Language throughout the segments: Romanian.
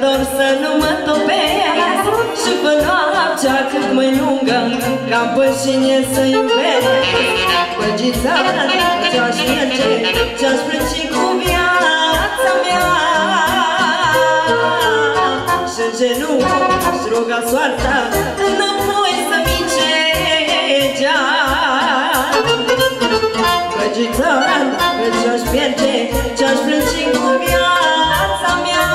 dor să nu mă topesc și pe noaptea cât mai lungă ca pășine să iubesc. Păgița ce-aș merge, ce-aș plânge cu viața mea și în genunchi aș ruga soarta înapoi să-mi cegea. Păgița ce-aș pierde, ce-aș plânge cu viața mea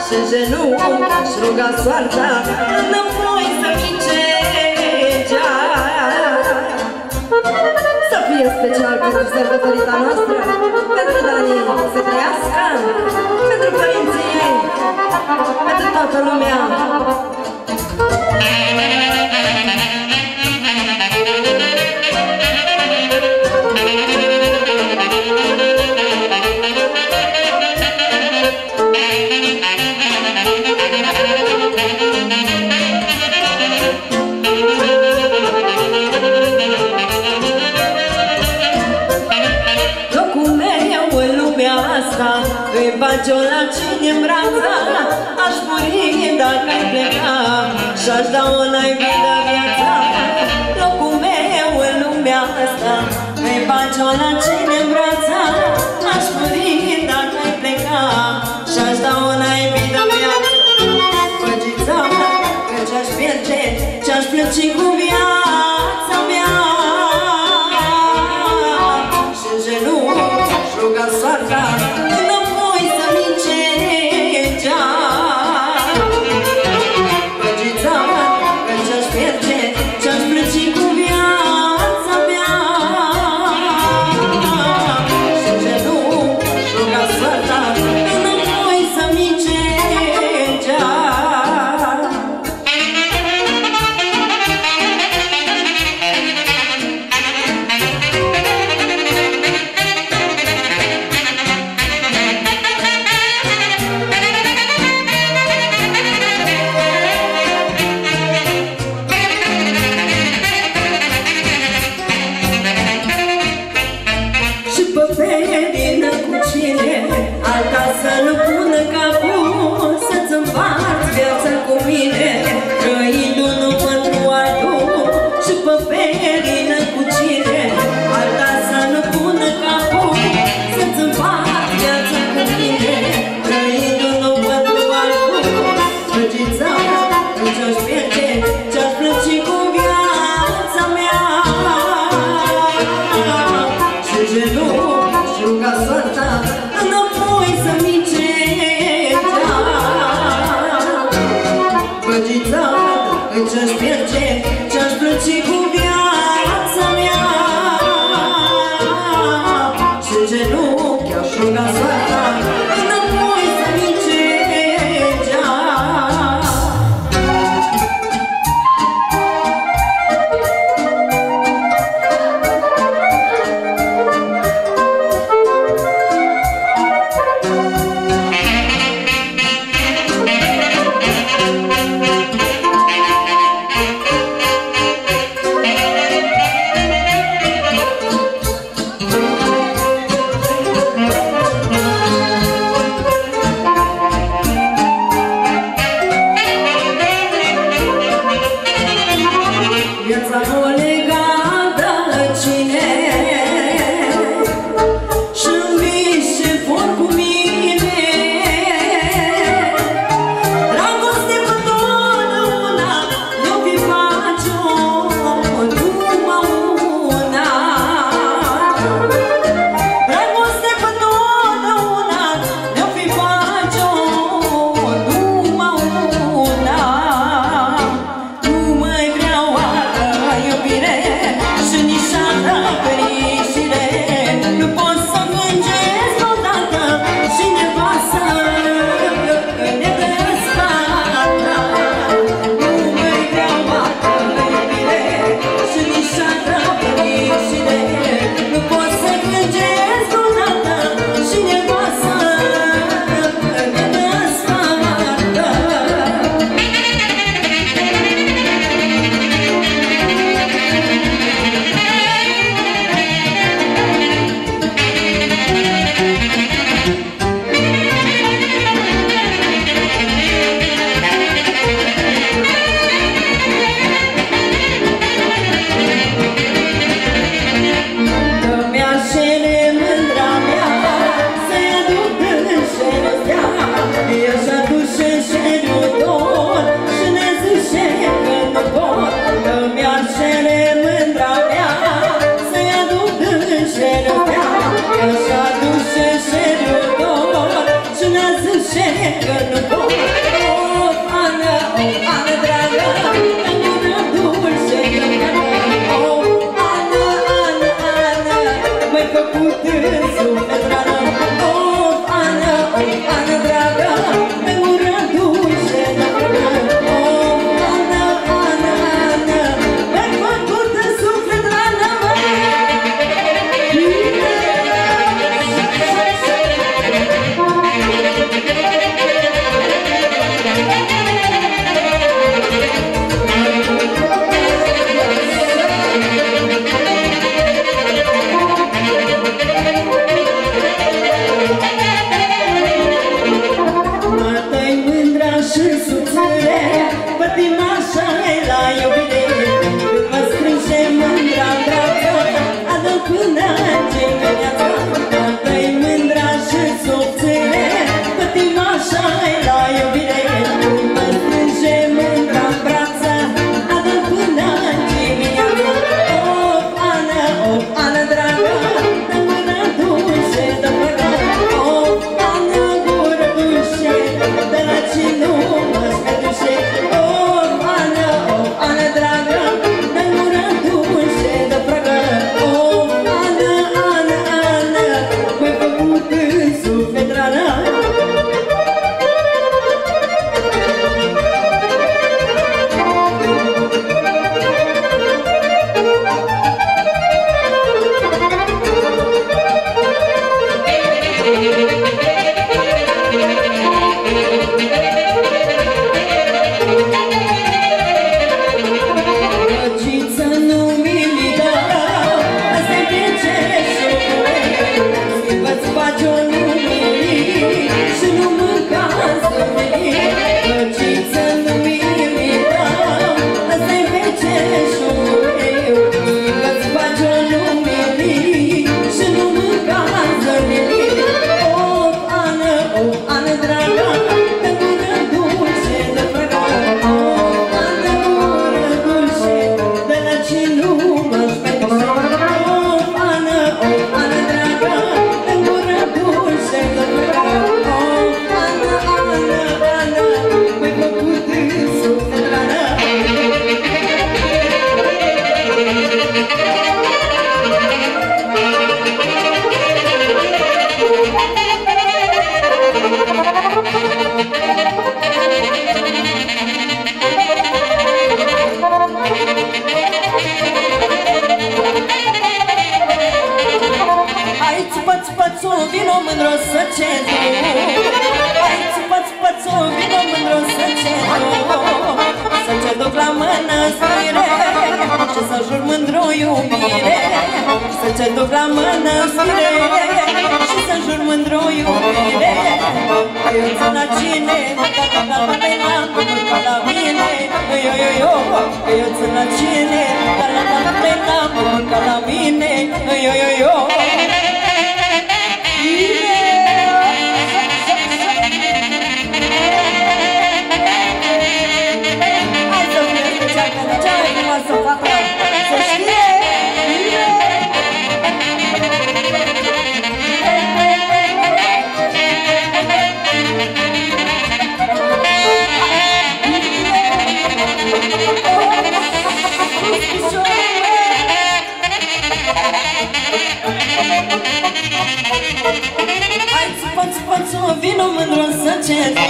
și în genunchi aș ruga soarta înapoi să-mi cegea. Să fie special pentru sărbătorita noastră, pentru Dani să trăiască, pentru părinții ei, pentru toată lumea. Îi bagi-o la cine-n brața, aș muri dacă-i pleca și-aș da o naibii de viața. Locul meu în lumea asta, îi bagi-o la cine-n brața, aș muri dacă-i pleca și-aș da o naibii de viața. Păgița că ce-aș pierde, ce-aș plăci cu viața mea și în genunchi aș ruga soarta ce-aș pierde, ce-aș plăci cu viața mea și în genunchi aș ruga soarta înapoi să-mi cegea. și subțire, pătimașa e la iubire. Când mă strânge mândra în brață, adă până ce dimineața. Dacă-i mândra și subțire, pătimașa e la iubire. Când mă strânge mândra în brață, adă până ce dimineața. Of, Ana dragă, dă mâna dulce, dă mâna. Of, Ana gură dulce, de la ce nu mă-ți mai duce. Of, Ana dragă, dă mâna dulce, dă fragă. Of, Ana, m-ai făcut în suflet rană. Răciță nu mi-li dă, asta-i vincereșul meu. Schimbă-ți faci-o lumii și nu mânca zămii. Răciță nu mi-li dă, asta-i vincereșul meu. Schimbă-ți faci-o lumii și nu mânca zămii. Of, Ana dragă, dă mână dulce, dă fragă. Of, Ana gură dulce, de la ce nu mă-și mai duce. Of, Ana dragă, dă mână dulce, dă fragă. Of, Ana, m-ai făcut în suflet rană. Hai țupa-țupa-țu, vino mândro să cedu. Hai țupa-țupa-țu, vino mândro să cedu. Să ce duc la mănăstire și să jur mândru iubire. Să ce duc la mănăstire și să jur mândru iubire. Că eu țin la cine, la mânca la mine. Că eu țin la cine, la mânca la mine. Hai să puneți pe cea pentru cea mai frumoasă fată, să știe! Hai țupa-țupa-țu, vino mândru să cedu.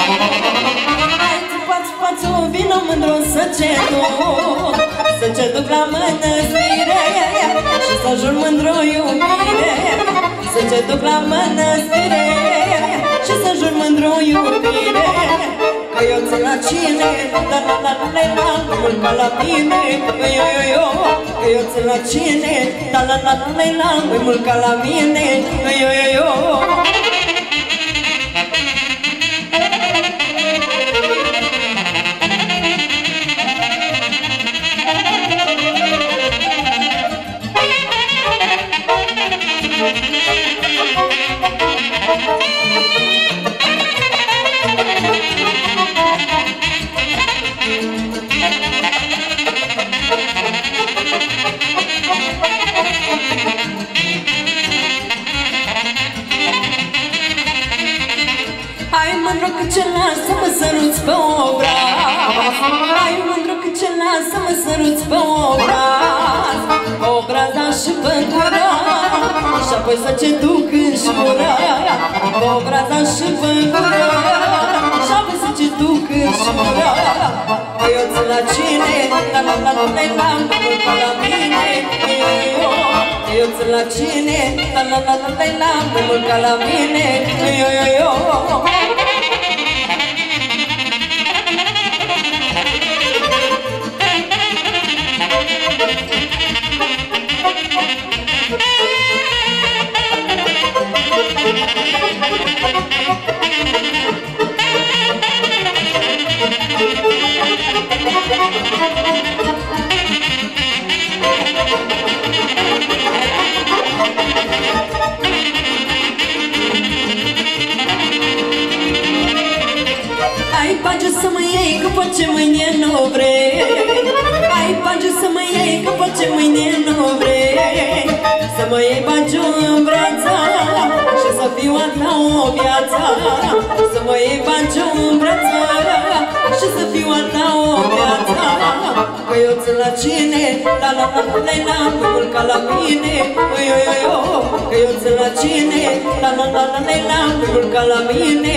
Hai țupa-țupa-țu, vino mândru să cedu. Să ce duc la mănăstire și să jur mândru iubire. Să ce duc la mănăstire și să jur mândru iubire. Că eu țin la cine, la mânca la mine. Că eu țin la cine, la mânca la mine. Hai mândru cât ce lasă mă săruți pe obraz. Hai mândru cât ce lasă mă săruți pe obraz. Obraza și pe gura și apoi să ce duc în șura. Obraza și pe gura și apoi să ce duc în șura. Că eu țin la cine, la mânca la mine. Eu țin la cine, la mânca la mine. bage să mă iei, că poate mâine nu vrei. Ai bage să mă iei, că poate mâine nu vrei. Să mă iei bagiu în brața și să fiu a ta o viață. Să mă iei bagiu în brața și să fiu a ta o viață. Că eu țin la cine, la la la la la la, mai mult ca la mine. Că eu țin la cine, la la la la la la, mai mult ca la mine.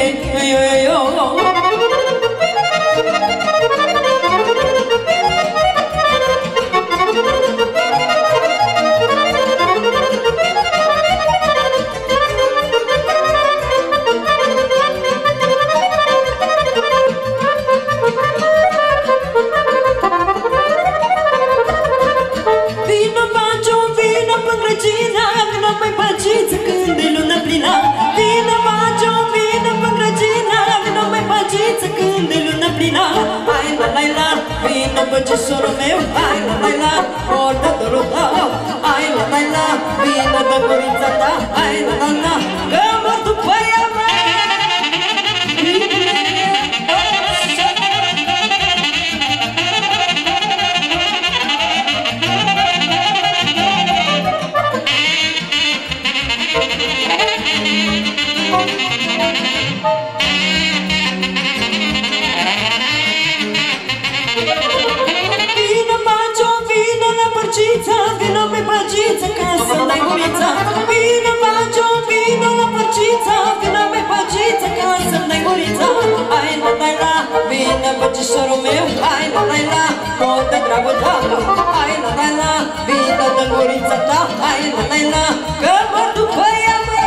Băcișorul meu, hai la la la, orda dorul tău. Hai la la la, vină de gurița ta. Hai la la la, că mor după ea mea. Vină pe păgiță ca să-mi dai gurița. Vină bacio, vină la păgiță. Vină pe păgiță ca să-mi dai gurița. Hai la la la, vină băcișorul meu. Hai la la la, mor de dragul tău. Hai la la la, vină de gurița ta. Hai la la la, că mor după ea mea.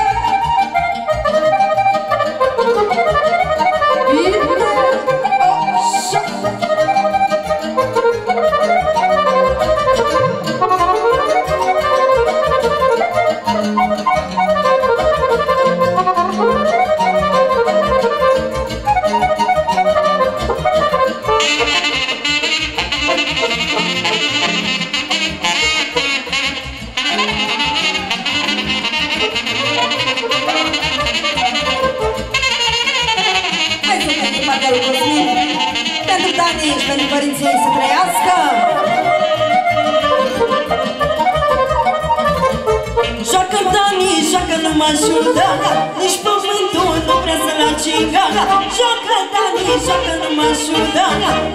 Pentru Dani și pentru părinții ei să trăiască. Joacă Dani, joacă, nu mă ajută, nici pământul nu vrea să-l acingă. Joacă Dani, joacă, nu mă ajută,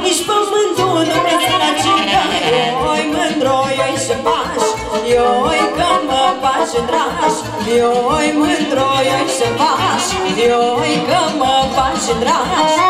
nici pământul nu vrea să-l acingă. Ioi mândro, ioi și pași, ioi că mă faci dragi. Ioi mândro, ioi și pași, ioi că mă faci dragi.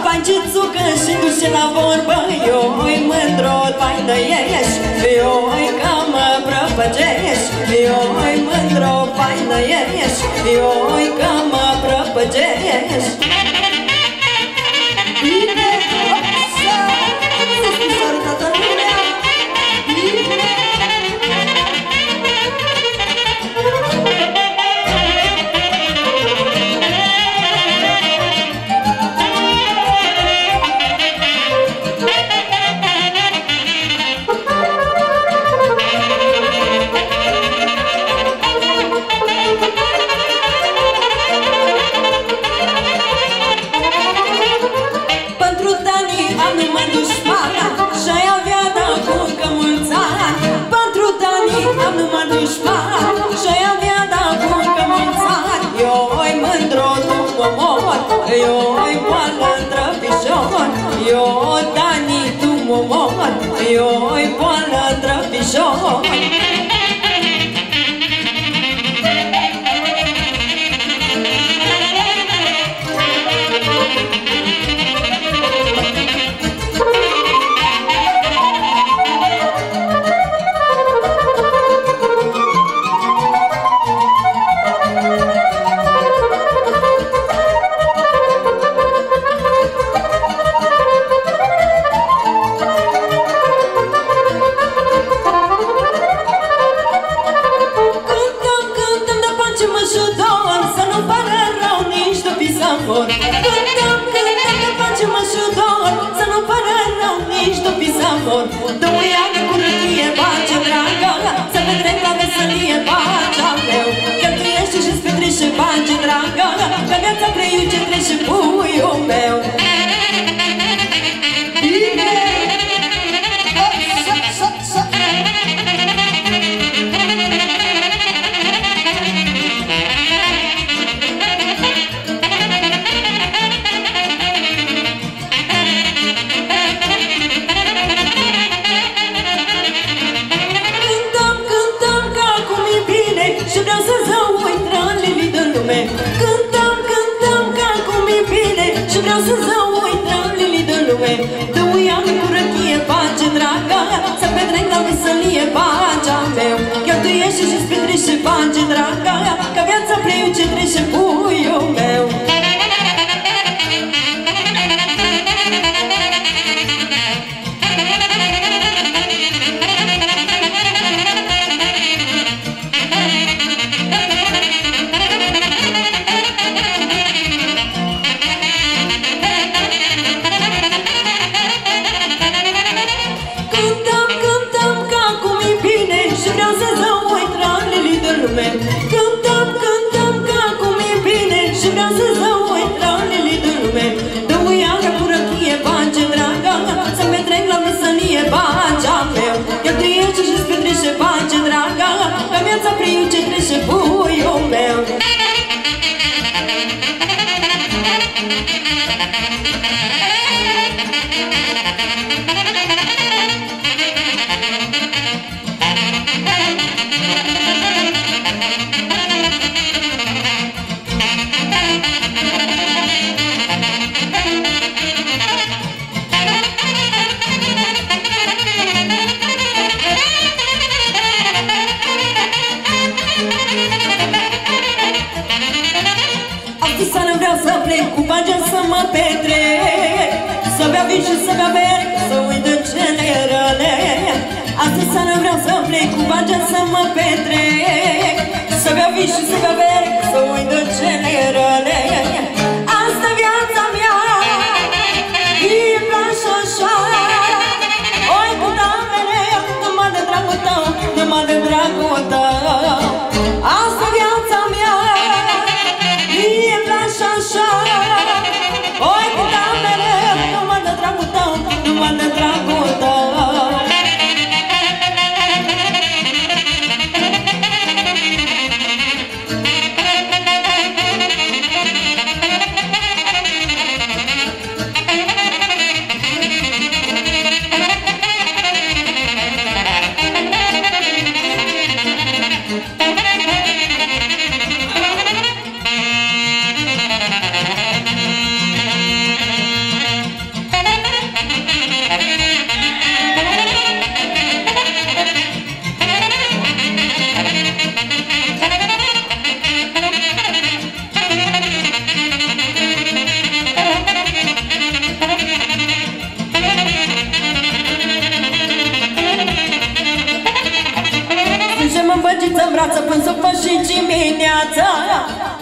Pancițucă și duce la vorbă. Ioi mândro, faină ești, ioi că mă prăpăgești. Ioi mândro, faină ești, ioi că mă prăpăgești. Bine, așa, să-ți sărută toată lumea. Bine. Eu-i boală între pișor, eu, Dani, tu mă mor, eu-i boală între pișor.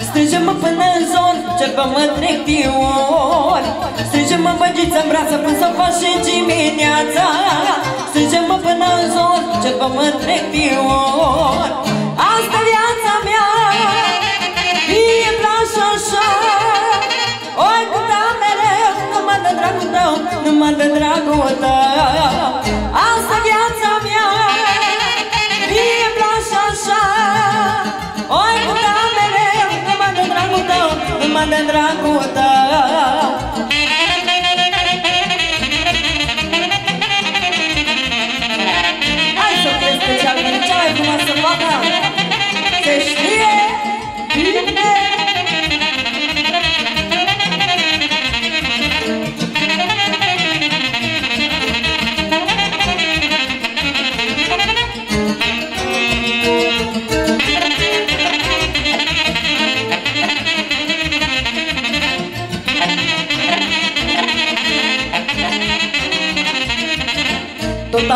Strânge-mă până în zon, ceva mă trec de ori. Strânge-mă băgiță-n brață până să faci și dimineața. Strânge-mă până în zon, ceva mă trec de ori. Asta viața mea, mie place așa. Oi cu ta mereu, numai de dragul tău, numai de dragul tău. Asta viața mea, mie place așa. Oi cu ta mereu, numai de dragul tău, numai de dragul tău.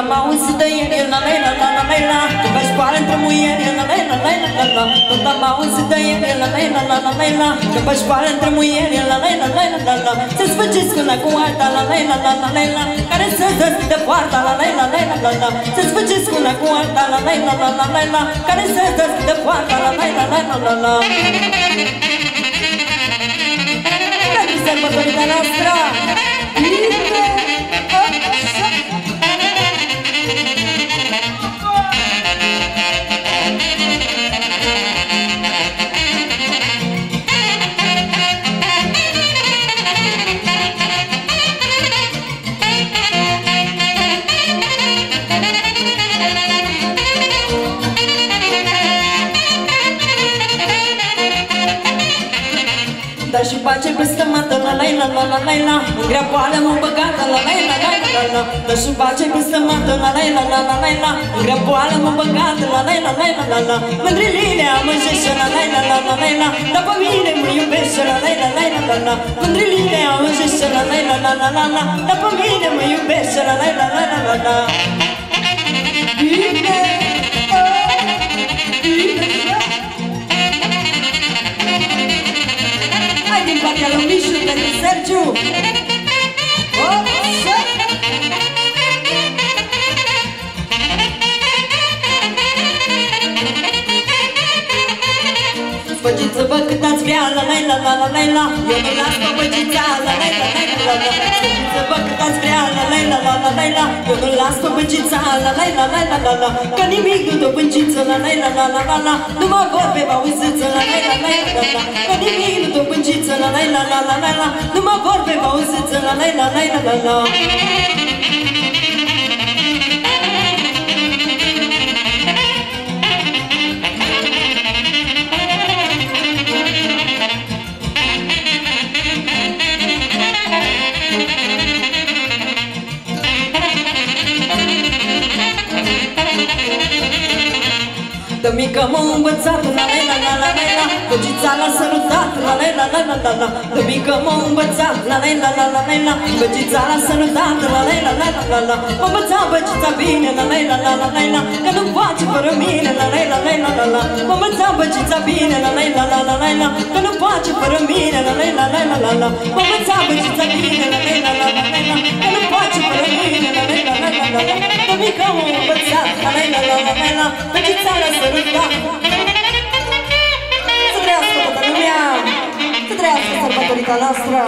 am auzit de el, la la la la la la, că faci școală între muieri, la la la la la la, tot am auzit de el, la la la la la la, că faci școală între muieri, la la la la la la, să-ți făceți una cu alta, la la la la la la, care să deschidă poarta, la la la la la la, să-ți făceți una cu alta, la la la la la la, care să deschidă poarta, la la la la la la. Pentru sărbătorița noastră! Dar și pace peste mată, la la la la la la la, în grea poală mă băgată, la la la la la la, dar și pace peste mată, la la la la la la la, în grea poală mă băgată, la la la la la la, mândrilile amăjește, la la la la la la, dar pe mine mă iubește, la la la la la la, mândrilile amăjește, la la la la la la, dar pe mine mă iubește, la la la la la la. Bine! Din partea lui Mișu pentru Sergiu. Spăgiți-vă cât ați vrea, la la la la la la la, eu nu las pe băgița, la la la la la la. Spăgiți-vă cât ați vrea, la la la la la la la, eu nu las pe băgița, la la la la la la la. Că nimic nu dă băgiță, la la la la la la la, nu mă vorbe bauziță, la la la la la la. Că nimic nu dă băgiță, la la la la la la la, nu mă vorbe bauziță, la la la la la la. De mică m-am învățat, la la la la la la, băgița l-a sărutat, la la la la la la. De mică m-am învățat, la la la la la la, băgița l-a sărutat, la la la la la la. M-a învățat băgița bine, la la la la la la, că nu face fără mine, la la la la la la. M-a învățat băgița bine, la la la la la la, că nu face fără mine, la la la la la la. M-a învățat băgița bine, la la la la la la, că nu face fără mine, la la la la la la. De mică m-am învățat, la la la la la la, băgița l-a sărutat. Să trăiască toată lumea, să trăiască sărbătorița noastră.